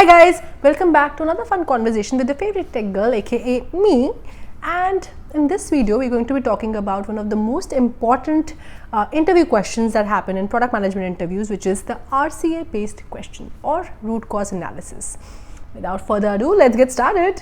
Hi guys, welcome back to another fun conversation with your favorite tech girl, aka me. And in this video, we're going to be talking about one of the most important interview questions that happen in product management interviews, which is the RCA based question or root cause analysis. Without further ado, let's get started.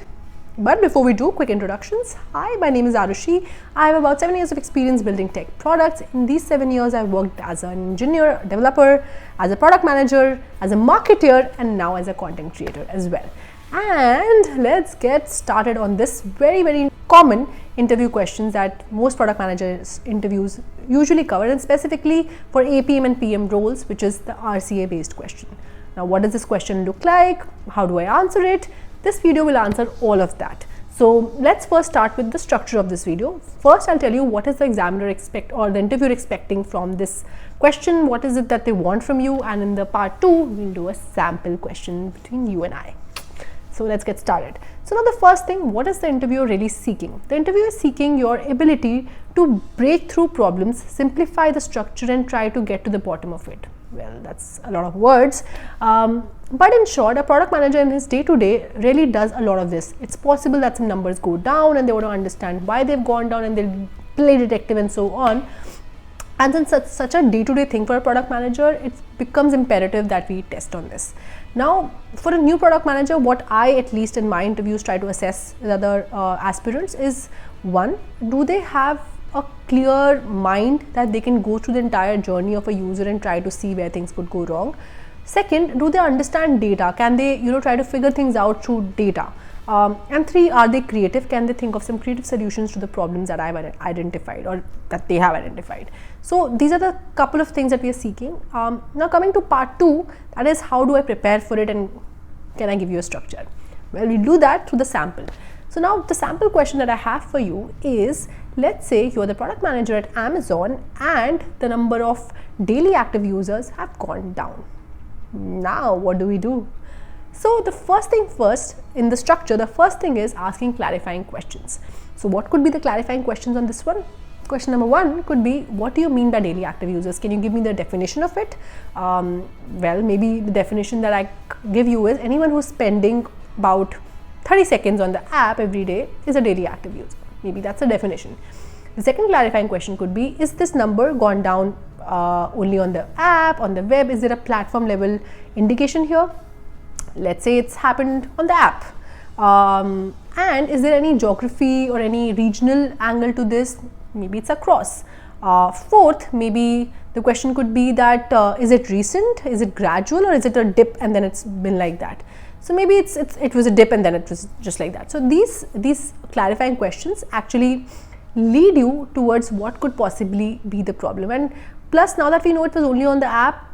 But before we do, quick introductions. Hi, my name is Arushi. I have about 7 years of experience building tech products. In these 7 years, I've worked as an engineer, developer, as a product manager, as a marketer, and now as a content creator as well. And let's get started on this very common interview questions that most product managers interviews usually cover, and specifically for APM and PM roles, which is the RCA based question. Now, what does this question look like? How do I answer it? This video will answer all of that. So let's first start with the structure of this video. First, I'll tell you what is the examiner expect or the interviewer expecting from this question. What is it that they want from you? And in the part 2, we'll do a sample question between you and I. So let's get started. So now the first thing, what is the interviewer really seeking? The interviewer is seeking your ability to break through problems, simplify the structure, and try to get to the bottom of it. Well, that's a lot of words. But in short, a product manager in his day-to-day really does a lot of this. It's possible that some numbers go down and they want to understand why they've gone down, and they'll play detective and so on. And then such a day-to-day thing for a product manager, it becomes imperative that we test on this. Now, for a new product manager, what I, at least in my interviews, try to assess with other aspirants is, one, do they have a clear mind that they can go through the entire journey of a user and try to see where things could go wrong? Second, do they understand data? Can they, try to figure things out through data? And 3, are they creative? Can they think of some creative solutions to the problems that I've identified or that they have identified? So these are the couple of things that we are seeking. Now coming to part 2, that is, how do I prepare for it and can I give you a structure? Well, we do that through the sample. So now the sample question that I have for you is, let's say you're the product manager at Amazon and the number of daily active users have gone down. Now what do we do? So the first thing first, in the structure, the first thing is asking clarifying questions. So what could be the clarifying questions on this one? Question number 1 could be, what do you mean by daily active users? Can you give me the definition of it? Well, maybe the definition that I give you is anyone who's spending about 30 seconds on the app every day is a daily active user. Maybe that's a definition. The second clarifying question could be, is this number gone down only on the app, on the web? Is there a platform level indication here? Let's say it's happened on the app. And is there any geography or any regional angle to this? Maybe it's across. Fourth, maybe the question could be that is it recent, is it gradual, or is it a dip and then it's been like that? So maybe it was a dip and then it was just like that. So these clarifying questions actually lead you towards what could possibly be the problem. And plus, now that we know it was only on the app,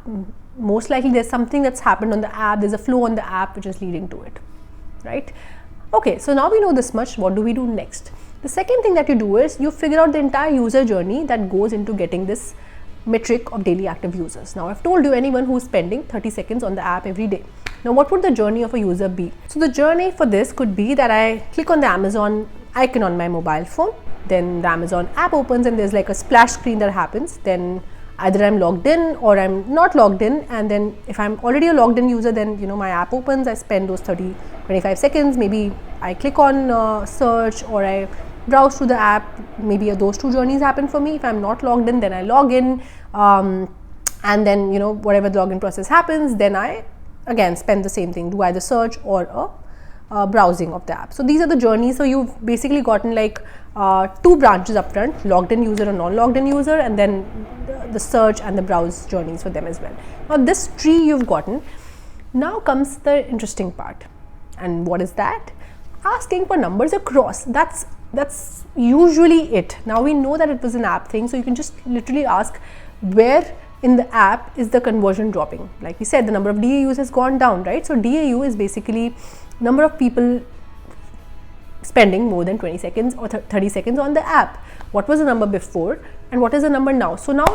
most likely there's something that's happened on the app, there's a flow on the app which is leading to it, right? Okay, so now we know this much. What do we do next? The second thing that you do is you figure out the entire user journey that goes into getting this metric of daily active users. Now, I've told you anyone who's spending 30 seconds on the app every day. Now, what would the journey of a user be? So the journey for this could be that I click on the Amazon icon on my mobile phone, then the Amazon app opens and there's like a splash screen that happens. Then either I'm logged in or I'm not logged in, and then if I'm already a logged in user, then my app opens, I spend those 30-25 seconds, maybe I click on search or I browse through the app. Maybe those two journeys happen for me. If I'm not logged in, then I log in, and then whatever the login process happens, then I again spend the same thing, do either search or a browsing of the app. So these are the journeys. So you've basically gotten like 2 branches up front, logged in user and non-logged in user, and then the search and the browse journeys for them as well. Now this tree you've gotten. Now comes the interesting part. And what is that? Asking for numbers across. That's usually it. Now we know that it was an app thing, so you can just literally ask, where in the app is the conversion dropping? Like we said, the number of DAUs has gone down, right? So DAU is basically number of people spending more than 20 seconds or 30 seconds on the app. What was the number before? and what is the number now. So now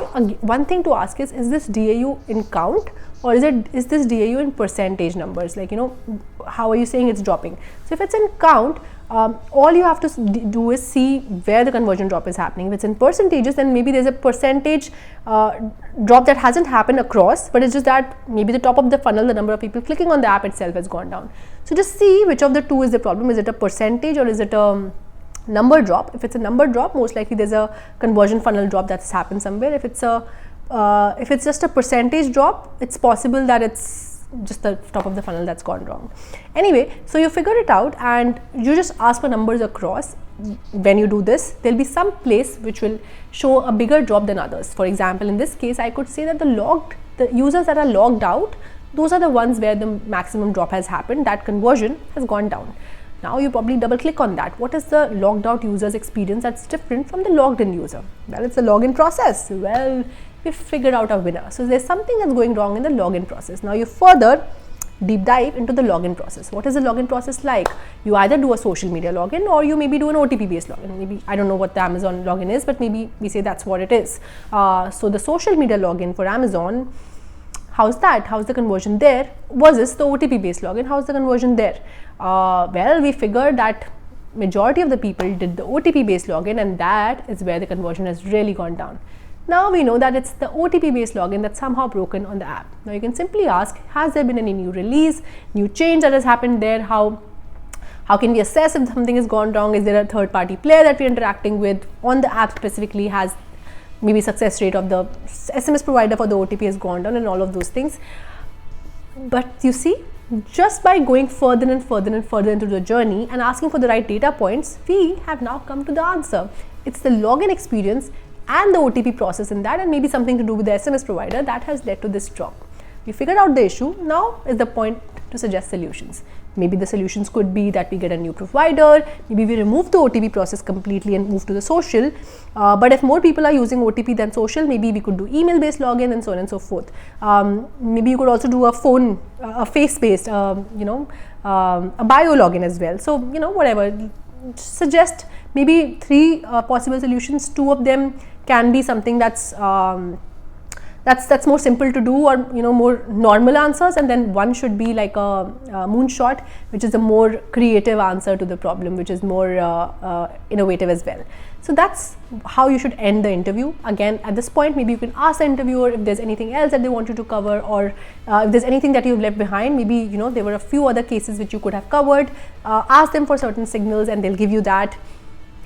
one thing to ask is this DAU in count, or is this DAU in percentage numbers? Like, how are you saying it's dropping? So if it's in count, all you have to do is see where the conversion drop is happening. If it's in percentages, then maybe there's a percentage drop that hasn't happened across, but it's just that maybe the top of the funnel, the number of people clicking on the app itself has gone down. So just see which of the two is the problem. Is it a percentage or is it a number drop? If it's a number drop, most likely there's a conversion funnel drop that's happened somewhere. If it's just a percentage drop, it's possible that it's just the top of the funnel that's gone wrong. Anyway, so you figure it out and you just ask for numbers across. When you do this, there'll be some place which will show a bigger drop than others. For example, in this case, I could say that the users that are logged out, those are the ones where the maximum drop has happened, that conversion has gone down. Now you probably double click on that. What is the logged out user's experience that's different from the logged in user? Well, it's the login process. Well, we figured out a winner. So there's something that's going wrong in the login process. Now you further deep dive into the login process. What is the login process like? You either do a social media login or you maybe do an OTP based login. Maybe, I don't know what the Amazon login is, but maybe we say that's what it is. So the social media login for Amazon, how's that? How's the conversion there? Versus the OTP based login, how's the conversion there? Well, we figured that majority of the people did the OTP based login, and that is where the conversion has really gone down. Now we know that it's the OTP based login that's somehow broken on the app. Now you can simply ask, has there been any new release, new change that has happened there? How can we assess if something has gone wrong? Is there a third party player that we're interacting with on the app specifically? Has maybe success rate of the SMS provider for the OTP has gone down, and all of those things. But you see, just by going further and further and further into the journey and asking for the right data points, we have now come to the answer. It's the login experience and the OTP process in that, and maybe something to do with the SMS provider, that has led to this drop. We figured out the issue. Now is the point to suggest solutions. Maybe the solutions could be that we get a new provider, maybe we remove the OTP process completely and move to the social. But if more people are using OTP than social, maybe we could do email based login and so on and so forth. Maybe you could also do a face based, a bio login as well. So, whatever. Suggest maybe 3 possible solutions. 2 of them can be something that's more simple to do, or more normal answers, and then one should be like a moonshot, which is a more creative answer to the problem, which is more innovative as well. So that's how you should end the interview. Again, at this point, maybe you can ask the interviewer if there's anything else that they want you to cover, or if there's anything that you've left behind. Maybe there were a few other cases which you could have covered. Ask them for certain signals and they'll give you that,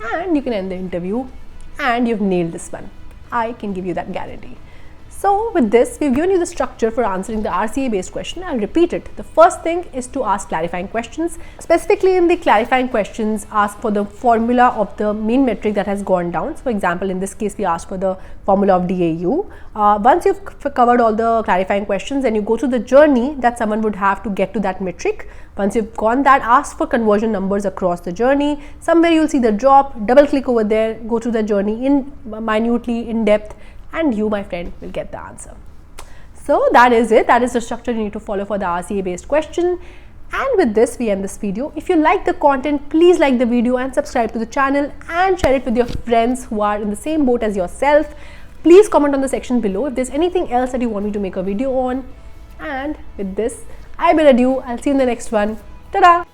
and you can end the interview and you've nailed this one. I can give you that guarantee. So with this, we've given you the structure for answering the RCA based question. I'll repeat it. The first thing is to ask clarifying questions. Specifically in the clarifying questions, ask for the formula of the main metric that has gone down. So for example, in this case, we asked for the formula of DAU. Once you've covered all the clarifying questions, then you go through the journey that someone would have to get to that metric. Once you've gone that, ask for conversion numbers across the journey. Somewhere you'll see the drop, double click over there, go through the journey minutely, in depth, and you, my friend, will get the answer. So that is it. That is the structure you need to follow for the RCA based question. And with this, we end this video. If you like the content, please like the video and subscribe to the channel and share it with your friends who are in the same boat as yourself. Please comment on the section below if there's anything else that you want me to make a video on. And with this, I bid adieu. I'll see you in the next one. Ta-da!